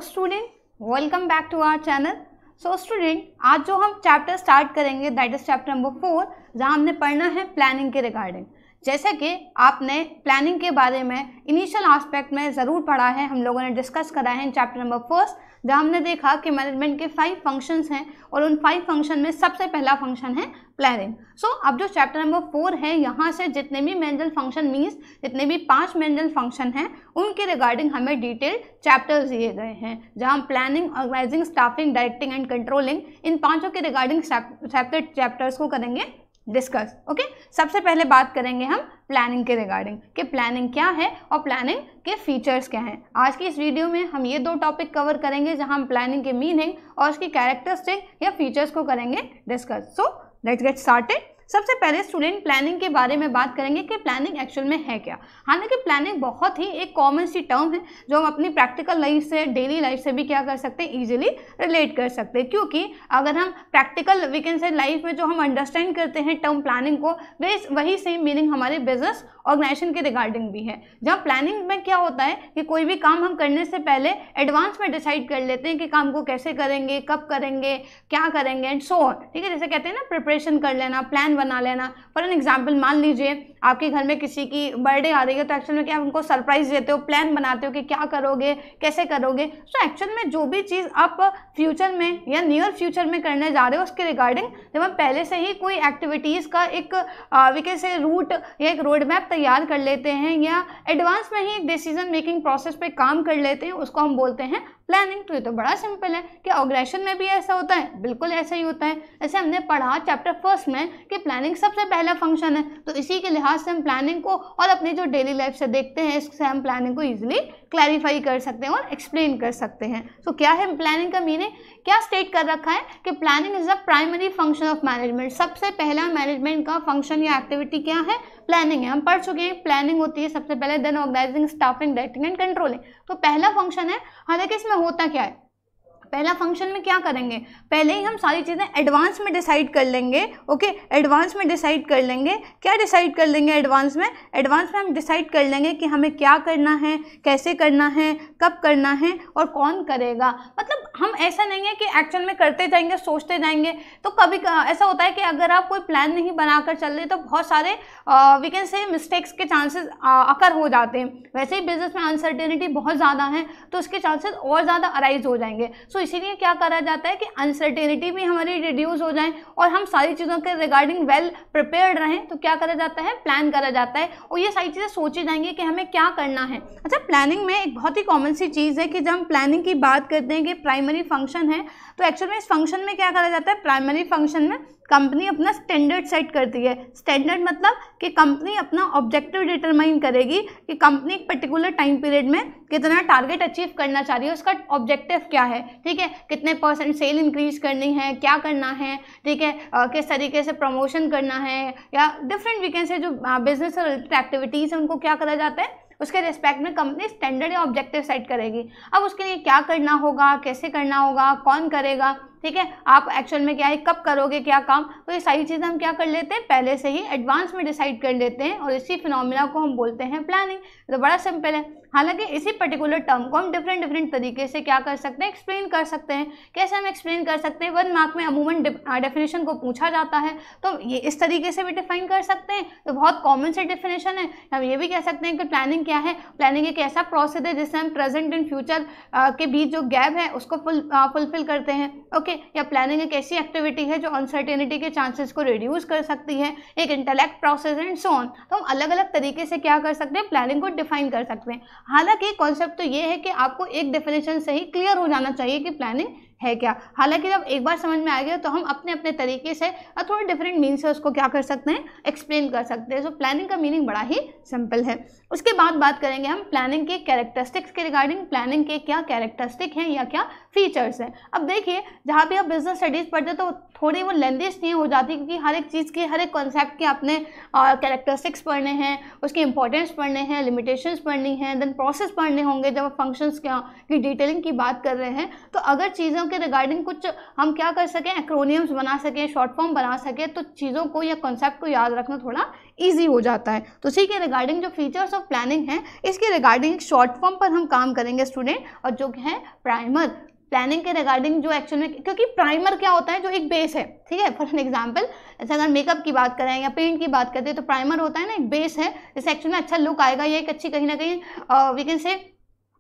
Hello student, welcome back to our channel. So student, आज जो हम चैप्टर स्टार्ट करेंगे दैट इज चैप्टर नंबर 4, जहां हमने पढ़ना है प्लानिंग के रिगार्डिंग। जैसे कि आपने प्लानिंग के बारे में इनिशियल एस्पेक्ट में ज़रूर पढ़ा है, हम लोगों ने डिस्कस करा है इन चैप्टर नंबर 1, जहाँ हमने देखा कि मैनेजमेंट के 5 फंक्शंस हैं और उन 5 फंक्शन में सबसे पहला फंक्शन है प्लानिंग। सो अब जो चैप्टर नंबर 4 है, यहाँ से जितने भी मैनेजल फंक्शन मीन्स जितने भी 5 मैनेजल फंक्शन हैं उनके रिगार्डिंग हमें डिटेल चैप्टर्स दिए गए हैं, जहाँ हम planning, organizing, staffing, directing and controlling इन पाँचों के रिगार्डिंग चैप्टर्स को करेंगे डिस्कस। ओके, सबसे पहले बात करेंगे हम प्लानिंग के रिगार्डिंग कि प्लानिंग क्या है और प्लानिंग के फीचर्स क्या हैं। आज की इस वीडियो में हम ये 2 टॉपिक कवर करेंगे, जहां हम प्लानिंग के मीनिंग और उसकी कैरेक्टरिस्टिक या फीचर्स को करेंगे discuss. So let's get started. सबसे पहले स्टूडेंट प्लानिंग के बारे में बात करेंगे कि प्लानिंग एक्चुअल में है क्या। हालांकि प्लानिंग बहुत ही एक कॉमन सी टर्म है जो हम अपनी प्रैक्टिकल लाइफ से, डेली लाइफ से भी क्या कर सकते हैं, इजीली रिलेट कर सकते हैं। क्योंकि अगर हम प्रैक्टिकल वीकेंड से लाइफ में जो हम अंडरस्टैंड करते हैं टर्म प्लानिंग को, वही सेम मीनिंग हमारे बिजनेस ऑर्गेनाइजेशन के रिगार्डिंग भी है। जहाँ प्लानिंग में क्या होता है कि कोई भी काम हम करने से पहले एडवांस में डिसाइड कर लेते हैं कि काम को कैसे करेंगे, कब करेंगे, क्या करेंगे एंड सो ऑन। ठीक है, जैसे कहते हैं ना, प्रिपरेशन कर लेना, प्लान बना लेना। फॉर एन एग्जाम्पल, मान लीजिए आपके घर में किसी की बर्थडे आ रही है, तो एक्चुअल में क्या उनको सरप्राइज देते हो, प्लान बनाते हो कि क्या करोगे, कैसे करोगे। सो एक्चुअल में जो भी चीज़ आप फ्यूचर में या नियर फ्यूचर में करने जा रहे हो उसके रिगार्डिंग जब हम पहले से ही कोई एक्टिविटीज़ का एक वीके से रूट या एक रोड मैप तैयार कर लेते हैं या एडवांस में ही डिसीजन मेकिंग प्रोसेस पे काम कर लेते हैं, उसको हम बोलते हैं प्लानिंग। तो ये तो बड़ा सिंपल है कि ऑर्गेनाइजेशन में भी ऐसा होता है, बिल्कुल ऐसा ही होता है। जैसे हमने पढ़ा चैप्टर 1 में कि प्लानिंग सबसे पहला फंक्शन है, तो इसी के लिहाज से हम प्लानिंग को और अपनी जो डेली लाइफ से देखते हैं, इससे हम प्लानिंग को इजीली क्लैरिफाई कर सकते हैं और एक्सप्लेन कर सकते हैं। तो क्या है प्लानिंग का मीनिंग, क्या स्टेट कर रखा है कि planning is the primary function of management. सबसे पहला मैनेजमेंट का फंक्शन या एक्टिविटी क्या है, प्लानिंग है। हम पढ़ चुके हैं प्लानिंग होती है सबसे पहले, then organising, staffing, directing and controlling. तो पहला फंक्शन है। हालांकि इसमें होता क्या है, पहला फंक्शन में क्या करेंगे, पहले ही हम सारी चीज़ें एडवांस में डिसाइड कर लेंगे। ओके, एडवांस में डिसाइड कर लेंगे। क्या डिसाइड कर लेंगे एडवांस में हम डिसाइड कर लेंगे कि हमें क्या करना है, कैसे करना है, कब करना है और कौन करेगा। मतलब हम ऐसा नहीं है कि एक्चुअल में करते जाएंगे, सोचते जाएंगे। तो कभी ऐसा होता है कि अगर आप कोई प्लान नहीं बनाकर चल रहे तो बहुत सारे वी कैन से मिस्टेक्स के चांसेस अकर हो जाते हैं। वैसे ही बिजनेस में अनसर्टेनिटी बहुत ज़्यादा है तो उसके चांसेस और ज़्यादा अराइज हो जाएंगे। सो इसीलिए क्या करा जाता है कि अनसर्टेनिटी भी हमारी रिड्यूस हो जाए और हम सारी चीज़ों के रिगार्डिंग वेल प्रिपेयर्ड रहें, तो क्या करा जाता है, प्लान करा जाता है और ये सारी चीज़ें सोची जाएंगी कि हमें क्या करना है। अच्छा, प्लानिंग में एक बहुत ही कॉमन सी चीज़ है कि जब हम प्लानिंग की बात करते हैं कि प्राइमरी फंक्शन है, तो एक्चुअल में इस फंक्शन में क्या करा जाता है, प्राइमरी फंक्शन में कंपनी अपना स्टैंडर्ड सेट करती है। स्टैंडर्ड मतलब कि कंपनी अपना ऑब्जेक्टिव डिटरमाइन करेगी कि कंपनी एक पर्टिकुलर टाइम पीरियड में कितना टारगेट अचीव करना चाह रही है, उसका ऑब्जेक्टिव क्या है। ठीक है, कितने % सेल इंक्रीज करनी है, क्या करना है, ठीक है, किस तरीके से प्रमोशन करना है या डिफरेंट वीकेंड से जो बिजनेस से रिलेटेड एक्टिविटीज़ है उनको क्या करा जाता है, उसके रिस्पेक्ट में कंपनी स्टैंडर्ड या ऑब्जेक्टिव सेट करेगी। अब उसके लिए क्या करना होगा, कैसे करना होगा, कौन करेगा, ठीक है, आप एक्चुअल में क्या है, कब करोगे क्या काम, तो ये सारी चीज़ें हम क्या कर लेते हैं, पहले से ही एडवांस में डिसाइड कर लेते हैं और इसी फिनोमिना को हम बोलते हैं प्लानिंग। तो बड़ा सिंपल है। हालांकि इसी पर्टिकुलर टर्म को हम डिफरेंट तरीके से क्या कर सकते हैं, एक्सप्लेन कर सकते हैं। कैसे हम एक्सप्लेन कर सकते हैं, 1 मार्क में अमूमन डेफिनेशन को पूछा जाता है तो ये इस तरीके से भी डिफाइन कर सकते हैं। तो बहुत कॉमन से डेफिनेशन है। हम ये भी कह सकते हैं कि प्लानिंग क्या है, प्लानिंग एक ऐसा प्रोसेस है जिससे हम प्रेजेंट एंड फ्यूचर के बीच जो गैप है उसको फुलफिल करते हैं। ओके, या प्लानिंग एक ऐसी एक्टिविटी है जो अनसर्टेनिटी के चांसेस को रिड्यूस कर सकती है, एक intellect process and so on. तो हम अलग अलग तरीके से क्या कर सकते हैं, प्लानिंग को डिफाइन कर सकते हैं। हालांकि कॉन्सेप्ट तो ये है कि आपको एक डेफिनेशन से ही क्लियर हो जाना चाहिए कि प्लानिंग है क्या। हालांकि जब एक बार समझ में आ गया तो हम अपने अपने तरीके से और थोड़े डिफरेंट मीन से उसको क्या कर सकते हैं, एक्सप्लेन कर सकते हैं। सो प्लानिंग का मीनिंग बड़ा ही सिंपल है। उसके बाद बात करेंगे हम प्लानिंग के कैरेक्टरिस्टिक्स के रिगार्डिंग, प्लानिंग के क्या कैरेक्टरिस्टिक हैं या क्या फीचर्स हैं। अब देखिए, जहाँ भी आप बिजनेस स्टडीज़ पढ़ते तो थोड़ी वो लेंथी नहीं हो जाती, क्योंकि हर एक चीज़ के, हर एक कॉन्सेप्ट के अपने कैरेक्टरिस्टिक्स पढ़ने हैं, उसके इंपॉर्टेंस पढ़ने हैं, लिमिटेशंस पढ़नी है, देन प्रोसेस पढ़ने होंगे। जब फंक्शंस की डिटेलिंग की बात कर रहे हैं तो अगर चीज़ों के रिगार्डिंग कुछ हम क्या कर सकें, एक्रोनियम्स बना सकें, शॉर्ट फॉर्म बना सकें, तो चीज़ों को या कॉन्सेप्ट को याद रखना थोड़ा ईजी हो जाता है। तो उसी के रिगार्डिंग जो फीचर्स ऑफ प्लानिंग है, इसके रिगार्डिंग शॉर्ट फॉर्म पर हम काम करेंगे स्टूडेंट, और जो है प्राइमर प्लानिंग के रिगार्डिंग जो एक्चुअल में, क्योंकि प्राइमर क्या होता है, जो एक बेस है, ठीक है। फॉर एन एग्जांपल जैसे अगर मेकअप की बात करें या पेंट की बात करते हैं तो प्राइमर होता है ना, एक बेस है जिससे एक्चुअल में अच्छा लुक आएगा, या एक अच्छी कहीं ना कहीं वी कैन से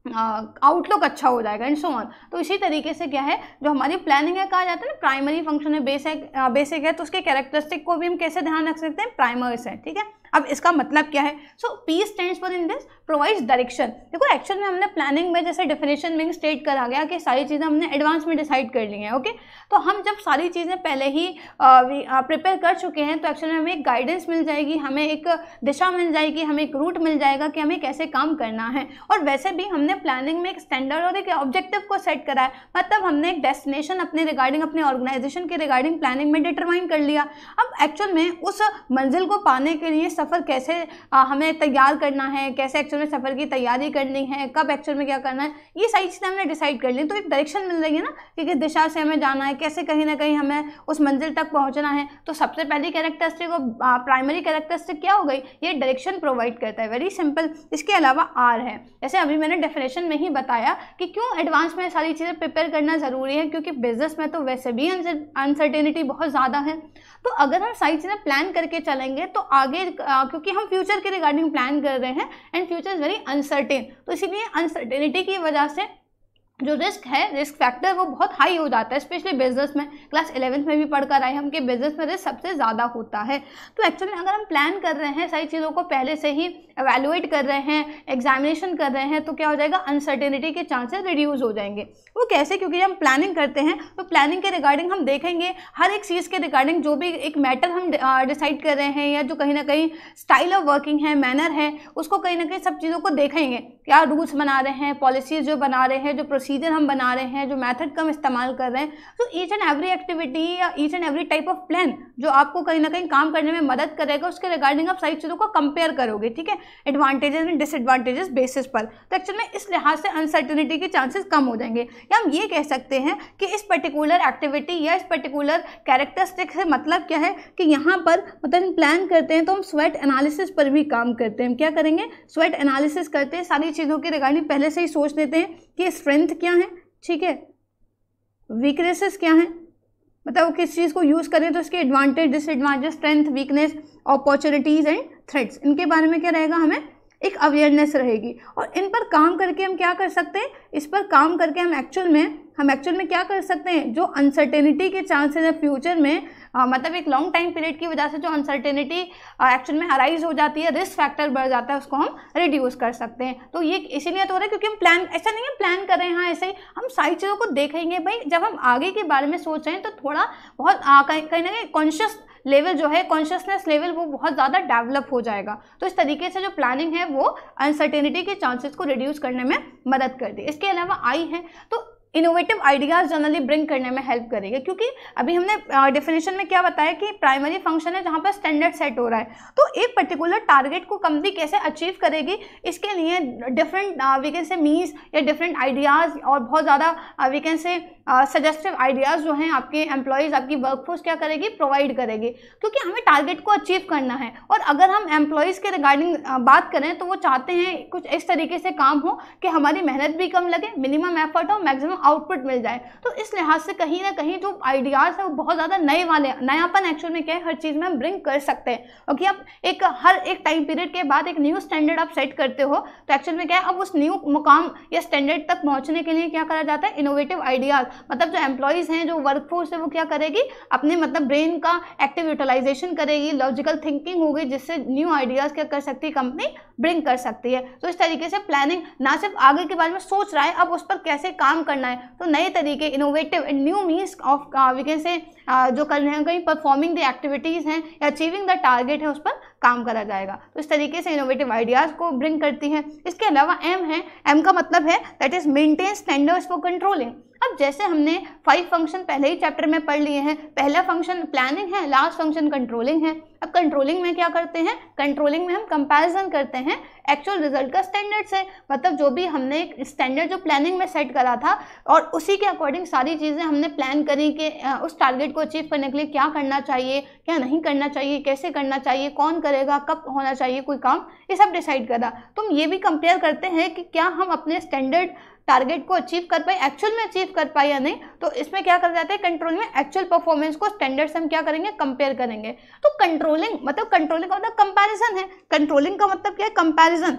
आउटलुक अच्छा हो जाएगा एंड सो ऑन। तो इसी तरीके से क्या है, जो हमारी प्लानिंग है, कहा जाता है ना प्राइमरी फंक्शन है, बेसिक है, तो उसके कैरेक्टरिस्टिक को भी हम कैसे ध्यान रख सकते हैं, प्राइमर से, ठीक है। अब इसका मतलब क्या है, सो P stands for in this provides direction. देखो एक्चुअल में हमने प्लानिंग में जैसे डेफिनेशन में स्टेट करा गया कि सारी चीज़ें हमने एडवांस में डिसाइड कर ली हैं, ओके। तो हम जब सारी चीज़ें पहले ही प्रिपेयर कर चुके हैं तो एक्चुअल में हमें एक गाइडेंस मिल जाएगी, हमें एक दिशा मिल जाएगी, हमें एक रूट मिल जाएगा कि हमें कैसे काम करना है। और वैसे भी हमने प्लानिंग में एक स्टैंडर्ड और एक ऑब्जेक्टिव को सेट करा है, मतलब हमने एक डेस्टिनेशन अपने रिगार्डिंग, अपने ऑर्गेनाइजेशन के रिगार्डिंग प्लानिंग में डिटरमाइन कर लिया। अब एक्चुअल में उस मंजिल को पाने के लिए सफ़र कैसे हमें तैयार करना है, कैसे एक्चुअल में सफ़र की तैयारी करनी है, कब एक्चुअल में क्या करना है, ये सारी चीज़ें हमने डिसाइड कर ली। तो एक डायरेक्शन मिल रही है ना कि किस दिशा से हमें जाना है, कैसे कहीं ना कहीं हमें उस मंजिल तक पहुंचना है। तो सबसे पहली कैरेक्टरिस्टिक और प्राइमरी कैरेक्टरिस्टिक क्या हो गई, ये डायरेक्शन प्रोवाइड करता है, वेरी सिंपल। इसके अलावा आर है, जैसे अभी मैंने डेफिनेशन में ही बताया कि क्यों एडवांस में सारी चीज़ें प्रिपेयर करना ज़रूरी है, क्योंकि बिजनेस में तो वैसे भी अनसर्टेनिटी बहुत ज़्यादा है। तो अगर हम सारी चीज़ें प्लान करके चलेंगे तो आगे, क्योंकि हम फ्यूचर के रिगार्डिंग प्लान कर रहे हैं and future is very uncertain, तो इसीलिए अनसर्टेनिटी की वजह से जो रिस्क है, रिस्क फैक्टर वो बहुत हाई हो जाता है, स्पेशली बिजनेस में। क्लास 11th में भी पढ़कर आए हम कि बिजनेस में रिस्क सबसे ज़्यादा होता है। तो एक्चुअली अगर हम प्लान कर रहे हैं, सारी चीज़ों को पहले से ही एवेलुएट कर रहे हैं, एग्जामिनेशन कर रहे हैं, तो क्या हो जाएगा, अनसर्टेनिटी के चांसेस रिड्यूस हो जाएंगे। वो कैसे, क्योंकि जब हम प्लानिंग करते हैं तो प्लानिंग के रिगार्डिंग हम देखेंगे हर एक चीज़ के रिगार्डिंग, जो भी एक मैटर हम डिसाइड कर रहे हैं या जो कहीं ना कहीं स्टाइल ऑफ वर्किंग है, मैनर है, उसको कहीं ना कहीं सब चीज़ों को देखेंगे, क्या रूल्स बना रहे हैं, पॉलिसीज़ जो बना रहे हैं, जो प्रोसीजर हम बना रहे हैं, जो मेथड का हम इस्तेमाल कर रहे हैं। तो ईच एंड एवरी एक्टिविटी या each and every type of plan जो आपको कहीं ना कहीं काम करने में मदद करेगा, उसके रिगार्डिंग आप सारी चीज़ों को कंपेयर करोगे, ठीक है, एडवांटेजेस एंड डिसएडवांटेजेस बेसिस पर। तो एक्चुअल में इस लिहाज से अनसर्टेनिटी के चांसेस कम हो जाएंगे। या हम ये कह सकते हैं कि इस पर्टिकुलर एक्टिविटी या इस पर्टिकुलर कैरेक्टरिस्टिक से मतलब क्या है कि यहाँ पर मतलब प्लान करते हैं तो हम स्वेट एनालिसिस पर भी काम करते हैं। हम क्या करेंगे, स्वेट एनालिसिस करते हैं, सारी चीज़ों के रिगार्डिंग पहले से ही सोच लेते हैं कि स्ट्रेंथ क्या है, ठीक है, वीकनेसेस क्या है, मतलब वो किस चीज़ को यूज़ करें तो इसके advantage, disadvantage, strength, weakness, opportunities and threats, इनके बारे में क्या रहेगा, हमें एक अवेयरनेस रहेगी। और इन पर काम करके हम क्या कर सकते हैं, इस पर काम करके हम एक्चुअल में क्या कर सकते हैं, जो अनसर्टेनिटी के चांसेस है फ्यूचर में, मतलब एक लॉन्ग टाइम पीरियड की वजह से जो अनसर्टेनिटी एक्चुअल में अराइज हो जाती है, रिस्क फैक्टर बढ़ जाता है, उसको हम रिड्यूस कर सकते हैं। तो ये इसीलिए तो हो रहा है क्योंकि हम प्लान, ऐसा नहीं है प्लान कर रहे हैं, हाँ ऐसे ही हम सारी चीज़ों को देखेंगे। भाई जब हम आगे के बारे में सोच रहे हैं तो थोड़ा बहुत कहीं ना कहीं कॉन्शियस लेवल जो है, कॉन्शियसनेस लेवल वो बहुत ज़्यादा डेवलप हो जाएगा। तो इस तरीके से जो प्लानिंग है वो अनसर्टेनिटी के चांसेस को रिड्यूस करने में मदद करती है। इसके अलावा आई है तो इनोवेटिव आइडियाज़ जनरली ब्रिंग करने में हेल्प करेंगे, क्योंकि अभी हमने डेफिनेशन में क्या बताया कि प्राइमरी फंक्शन है जहाँ पर स्टैंडर्ड सेट हो रहा है। तो एक पर्टिकुलर टारगेट को कंपनी कैसे अचीव करेगी, इसके लिए different we can say means या डिफरेंट आइडियाज़ और बहुत ज़्यादा we can say suggestive ideas जो हैं आपके एम्प्लॉयज़, आपकी वर्कफोर्स क्या करेगी, प्रोवाइड करेगी, क्योंकि हमें टारगेट को अचीव करना है। और अगर हम एम्प्लॉयज़ के रिगार्डिंग बात करें तो वो चाहते हैं कुछ इस तरीके से काम हो कि हमारी मेहनत भी कम लगे, मिनिमम एफर्ट हो, मैक्सिमम आउटपुट मिल जाए। तो इस लिहाज से कहीं ना कहीं जो आइडियाज़ है वो बहुत ज़्यादा नए वाले, नयापन एक्चुअल में क्या है, हर चीज़ में हम ब्रिंग कर सकते हैं। क्योंकि आप हर एक टाइम पीरियड के बाद एक न्यू स्टैंडर्ड आप सेट करते हो, तो एक्चुअल में क्या है, अब उस न्यू मुकाम या स्टैंडर्ड तक पहुँचने के लिए क्या करा जाता है, इनोवेटिव आइडियाज़, मतलब जो एम्प्लॉयज़ हैं, जो वर्कफोर्स है, वो क्या करेगी, अपने मतलब ब्रेन का एक्टिव यूटिलाइजेशन करेगी, लॉजिकल थिंकिंग होगी, जिससे न्यू आइडियाज़ क्या कर सकती है कंपनी, ब्रिंग कर सकती है। तो इस तरीके से प्लानिंग ना सिर्फ आगे के बारे में सोच रहा है, अब उस पर कैसे काम करना है, तो नए तरीके, innovative and new means of we can say जो करने हैं, कहीं परफॉर्मिंग द एक्टिविटीज़ हैं या अचीविंग द टारगेट है, उस पर काम करा जाएगा। तो इस तरीके से इनोवेटिव आइडियाज़ को ब्रिंग करती है। इसके अलावा एम है, एम का मतलब है that is maintain standards for controlling. अब जैसे हमने 5 फंक्शन पहले ही चैप्टर में पढ़ लिए हैं, पहला फंक्शन प्लानिंग है, लास्ट फंक्शन कंट्रोलिंग है। अब कंट्रोलिंग में क्या करते हैं, कंट्रोलिंग में हम कंपैरिजन करते हैं एक्चुअल रिजल्ट का स्टैंडर्ड से, मतलब जो भी हमने स्टैंडर्ड जो प्लानिंग में सेट करा था और उसी के अकॉर्डिंग सारी चीज़ें हमने प्लान करी कि उस टारगेट को अचीव करने के लिए क्या करना चाहिए, क्या नहीं करना चाहिए, कैसे करना चाहिए, कौन करेगा, कब होना चाहिए कोई काम, ये सब डिसाइड करा। तुम ये भी कंपेयर करते हैं कि क्या हम अपने स्टैंडर्ड टारगेट को अचीव कर पाए, एक्चुअल में अचीव कर पाए या नहीं। तो इसमें क्या कर जाते हैं, कंट्रोलिंग में एक्चुअल परफॉर्मेंस को स्टैंडर्ड से हम क्या करेंगे, कंपेयर करेंगे। तो कंट्रोलिंग का मतलब कंपैरिजन है। कंट्रोलिंग का मतलब क्या है, कंपैरिजन।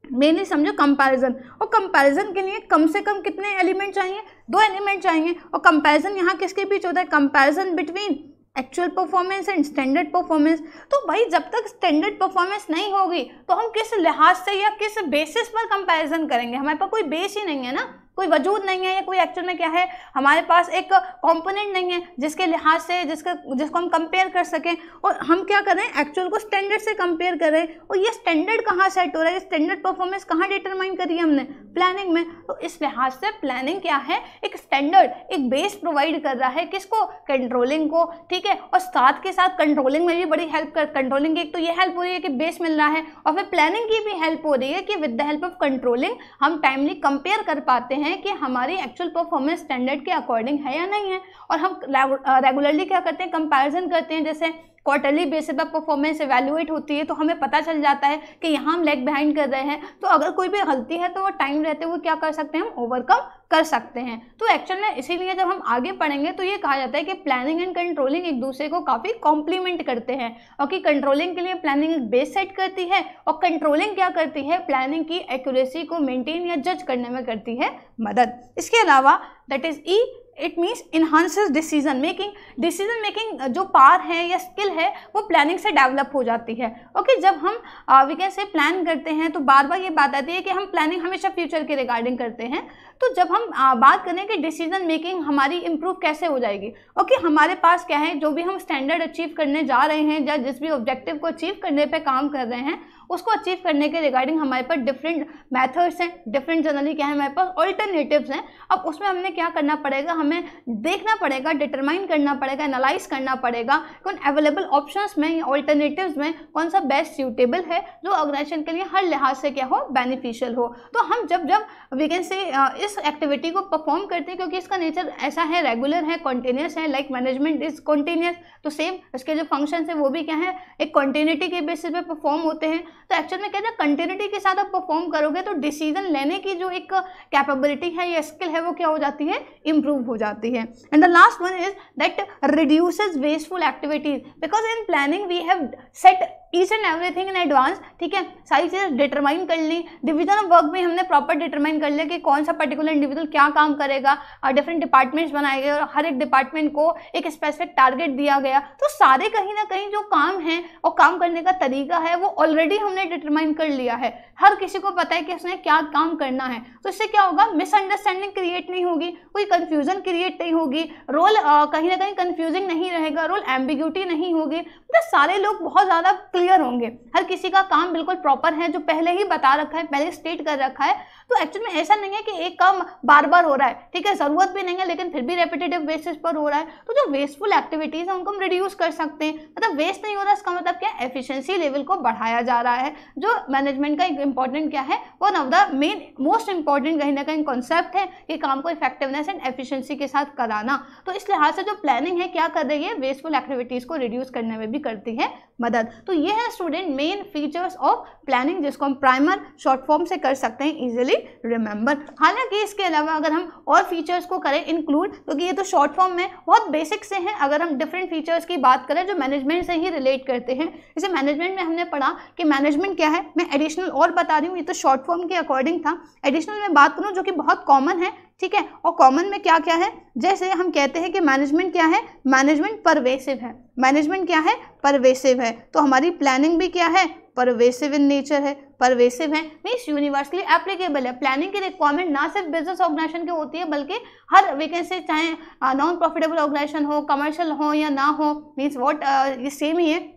मेनली समझो कंपैरिजन, और कंपैरिजन के लिए कम से कम कितने एलिमेंट चाहिए, 2 एलिमेंट चाहिए। और कंपैरिजन यहाँ किसके बीच होता है, comparison between actual performance and standard performance. तो भाई जब तक स्टैंडर्ड परफॉर्मेंस नहीं होगी तो हम किस लिहाज से या किस बेसिस पर कंपैरिजन करेंगे, हमारे पास कोई बेस ही नहीं है ना, कोई वजूद नहीं है, या कोई एक्चुअल में क्या है, हमारे पास एक कंपोनेंट नहीं है जिसके लिहाज से जिसको हम कंपेयर कर सकें। और हम क्या करें, एक्चुअल को स्टैंडर्ड से कंपेयर करें। और ये स्टैंडर्ड कहाँ सेट हो रहा है, स्टैंडर्ड परफॉर्मेंस कहाँ डिटरमाइन करी है हमने, प्लानिंग में। तो इस लिहाज से प्लानिंग क्या है, एक स्टैंडर्ड, एक बेस प्रोवाइड कर रहा है किसको, कंट्रोलिंग को, ठीक है। और साथ के साथ कंट्रोलिंग में भी बड़ी हेल्प कर, कंट्रोलिंग की एक तो ये हेल्प हो रही है कि बेस मिल रहा है, और फिर प्लानिंग की भी हेल्प हो रही है कि with the help of controlling हम टाइमली कंपेयर कर पाते हैं कि हमारी एक्चुअल परफॉर्मेंस स्टैंडर्ड के अकॉर्डिंग है या नहीं है। और हम रेगुलरली क्या करते हैं, कंपैरिजन करते हैं। जैसे क्वार्टरली बेसिस पर परफॉर्मेंस एवेल्युएट होती है तो हमें पता चल जाता है कि यहाँ हम लैग बिहाइंड कर रहे हैं, तो अगर कोई भी गलती है तो वो टाइम रहते हुए क्या कर सकते हैं, हम ओवरकम कर सकते हैं। तो एक्चुअल में इसीलिए जब हम आगे पढ़ेंगे तो ये कहा जाता है कि प्लानिंग एंड कंट्रोलिंग एक दूसरे को काफ़ी कॉम्प्लीमेंट करते हैं, और कि कंट्रोलिंग के लिए प्लानिंग एक बेस सेट करती है, और कंट्रोलिंग क्या करती है, प्लानिंग की एक्यूरेसी को मेंटेन या जज करने में करती है मदद। इसके अलावा that is E, it means enhances decision making. Decision making जो पावर है या स्किल है वो प्लानिंग से डेवलप हो जाती है। ओके, जब हम वी कैन से प्लान करते हैं तो बार बार ये बात आती है कि हम प्लानिंग हमेशा फ्यूचर के रिगार्डिंग करते हैं। तो जब हम बात करें कि डिसीजन मेकिंग हमारी इंप्रूव कैसे हो जाएगी, ओके, हमारे पास क्या है, जो भी हम स्टैंडर्ड अचीव करने जा रहे हैं या जिस भी ऑब्जेक्टिव को अचीव करने पे काम कर रहे हैं उसको अचीव करने के रिगार्डिंग हमारे पास डिफरेंट मेथड्स हैं, डिफरेंट जनरली क्या है, हमारे पास ऑल्टरनेटिव्स हैं। अब उसमें हमने क्या करना पड़ेगा, हमें देखना पड़ेगा, डिटरमाइन करना पड़ेगा, एनालाइज करना पड़ेगा कौन अवेलेबल ऑप्शंस में या ऑल्टरनेटिव्स में कौन सा बेस्ट सूटेबल है जो ऑर्गेनाइजेशन के लिए हर लिहाज से क्या हो, बेनिफिशियल हो। तो हम जब वी कैन से इस एक्टिविटी को परफॉर्म करते हैं, क्योंकि इसका नेचर ऐसा है, रेगुलर है, कॉन्टिन्यूस है, लाइक मैनेजमेंट इज कॉन्टिन्यूस, तो सेम इसके जो फंक्शन है वो भी क्या है, एक कॉन्टिन्यूटी के बेसिस पे परफॉर्म होते हैं। तो एक्चुअल में क्या है, कंटिन्यूटी के साथ आप परफॉर्म करोगे तो डिसीजन लेने की जो एक कैपेबिलिटी है या स्किल है वो क्या हो जाती है, इंप्रूव हो जाती है। And the last one is that reduces wasteful activities, because in planning we have set each and everything in advance, ठीक है, सारी चीज़ें डिटरमाइन कर ली, डिवीजन ऑफ वर्क में हमने प्रॉपर डिटरमाइन कर लिया कि कौन सा पर्टिकुलर इंडिविजुअल क्या काम करेगा, डिफरेंट डिपार्टमेंट्स बनाए गए और हर एक डिपार्टमेंट को एक स्पेसिफिक टारगेट दिया गया। तो सारे कहीं ना कहीं जो काम है और काम करने का तरीका है वो ऑलरेडी हमने डिटरमाइन कर लिया है, हर किसी को पता है कि उसने क्या काम करना है। तो इससे क्या होगा, मिसअंडरस्टैंडिंग क्रिएट नहीं होगी, कोई कंफ्यूजन क्रिएट नहीं होगी, रोल कहीं ना कहीं कंफ्यूजिंग नहीं रहेगा, रोल एम्बिग्यूटी नहीं होगी, मतलब सारे लोग बहुत ज़्यादा क्लियर होंगे, हर किसी का काम बिल्कुल प्रॉपर है जो पहले ही बता रखा है, पहले स्टेट कर रखा है। तो एक्चुअल में ऐसा नहीं है कि एक काम बार बार हो रहा है, ठीक है, जरूरत भी नहीं है लेकिन फिर भी रेपिटेटिव बेसिस पर हो रहा है। तो जो वेस्टफुल एक्टिविटीज है उनको हम रिड्यूस कर सकते हैं, मतलब वेस्ट नहीं हो रहा, इसका मतलब क्या, एफिशिएंसी लेवल को बढ़ाया जा रहा है, जो मैनेजमेंट का एक इंपॉर्टेंट क्या है, one of the main most important कहीं ना कहीं कॉन्सेप्ट है कि काम को इफेक्टिवनेस एंड एफिशिएंसी के साथ कराना। तो इस लिहाज से जो प्लानिंग है क्या कर रही है, वेस्टफुल एक्टिविटीज को रिड्यूस करने में भी करती है मदद। तो ये है student main features of planning, जिसको हम प्राइमर शॉर्ट फॉर्म से कर सकते हैं इजीली रिमेंबर। हालांकि इसके अलावा अगर हम और फीचर्स को करें इंक्लूड, क्योंकि ये तो शॉर्ट फॉर्म में बहुत बेसिक से हैं, अगर हम डिफरेंट फीचर्स की बात करें जो मैनेजमेंट से ही रिलेट करते हैं, जैसे मैनेजमेंट में हमने पढ़ा कि मैनेजमेंट क्या है, मैं एडिशनल और बता रही हूँ, ये तो शॉर्ट फॉर्म के अकॉर्डिंग था, एडिशनल में बात करूँ जो कि बहुत कॉमन है, ठीक है, और कॉमन में क्या क्या है, जैसे हम कहते हैं कि मैनेजमेंट क्या है, मैनेजमेंट परवेसिव है, मैनेजमेंट क्या है, परवेसिव है, तो हमारी प्लानिंग भी क्या है, परवेसिव इन नेचर है, परवेसिव है मीन्स यूनिवर्सली एप्लीकेबल है। प्लानिंग की रिक्वायरमेंट ना सिर्फ बिजनेस ऑर्गेनाइजेशन की होती है बल्कि हर वैकेंसी, चाहे नॉन प्रॉफिटेबल ऑर्गेनाइजेशन हो, कमर्शियल हो या ना हो, मीन्स व्हाट ये सेम ही है।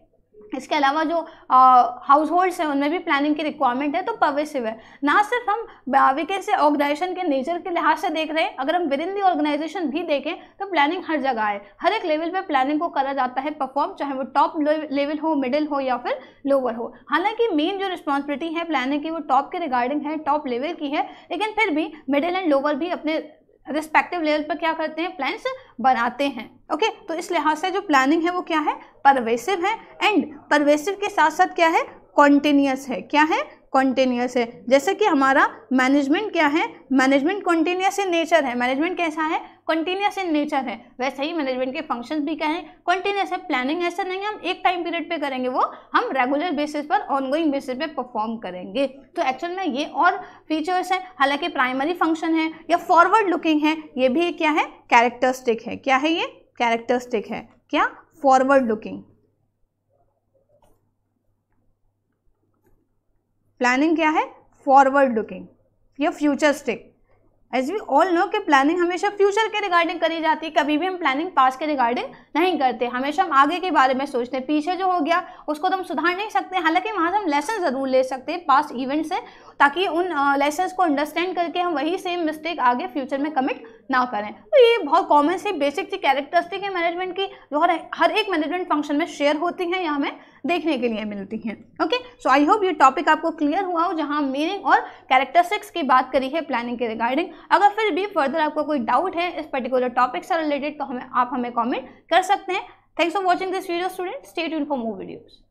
इसके अलावा जो हाउस होल्ड्स हैं उनमें भी प्लानिंग की रिक्वायरमेंट है, तो परवेसिव है। ना सिर्फ हम वैकेंसी ऑर्गेनाइजेशन के नेचर के लिहाज से देख रहे हैं, अगर हम विद इन दी ऑर्गेनाइजेशन भी देखें तो प्लानिंग हर जगह है, हर एक लेवल पे प्लानिंग को करा जाता है परफॉर्म, चाहे वो टॉप लेवल हो, मिडिल हो या फिर लोअर हो। हालांकि मेन जो रिस्पॉन्सिबिलिटी है प्लानिंग की वो टॉप के रिगार्डिंग है, टॉप लेवल की है, लेकिन फिर भी मिडिल एंड लोअर भी अपने रिस्पेक्टिव लेवल पर क्या करते हैं, प्लान्स बनाते हैं। ओके, तो इस लिहाज से जो प्लानिंग है वो क्या है, परवेसिव है, एंड परवेसिव के साथ साथ क्या है, कॉन्टिन्यूस है। क्या है, कॉन्टिन्यूस है। जैसे कि हमारा मैनेजमेंट क्या है, मैनेजमेंट कॉन्टिन्यूस इन नेचर है। मैनेजमेंट कैसा है, कॉन्टिन्यूस इन नेचर है। वैसे ही मैनेजमेंट के फंक्शंस भी क्या है, कॉन्टिन्यूस है। प्लानिंग ऐसा नहीं है हम एक टाइम पीरियड पे करेंगे, वो हम रेगुलर बेसिस पर, ऑनगोइंग बेसिस पे परफॉर्म करेंगे। तो एक्चुअल में ये और फीचर्स हैं। हालांकि प्राइमरी फंक्शन है या फॉरवर्ड लुकिंग है, ये भी क्या है, कैरेक्टरिस्टिक है। क्या है ये, कैरेक्टरिस्टिक है। क्या, फॉरवर्ड लुकिंग। प्लानिंग क्या है, फॉरवर्ड लुकिंग या futuristic. As we all know कि प्लानिंग हमेशा फ्यूचर के रिगार्डिंग करी जाती है, कभी भी हम प्लानिंग पास्ट के रिगार्डिंग नहीं करते। हमेशा हम आगे के बारे में सोचते हैं, पीछे जो हो गया उसको तो हम सुधार नहीं सकते। हालांकि वहाँ से हम लेसन ज़रूर ले सकते हैं पास्ट इवेंट से, ताकि उन लेसन्स को अंडरस्टैंड करके हम वही सेम मिस्टेक आगे फ्यूचर में कमिट ना करें। तो ये बहुत कॉमन सी बेसिक सी कैरेक्टरिस्टिक है मैनेजमेंट की, जो हर एक मैनेजमेंट फंक्शन में शेयर होती हैं या हमें देखने के लिए मिलती हैं। ओके, सो आई होप ये टॉपिक आपको क्लियर हुआ हो, जहां मीनिंग और कैरेक्टरिस्टिक्स की बात करी है प्लानिंग के रिगार्डिंग। अगर फिर भी फर्दर आपको कोई डाउट है इस पर्टिकुलर टॉपिक से रिलेटेड, तो आप हमें कमेंट कर सकते हैं। Thanks for watching this video student, stay tuned for more videos.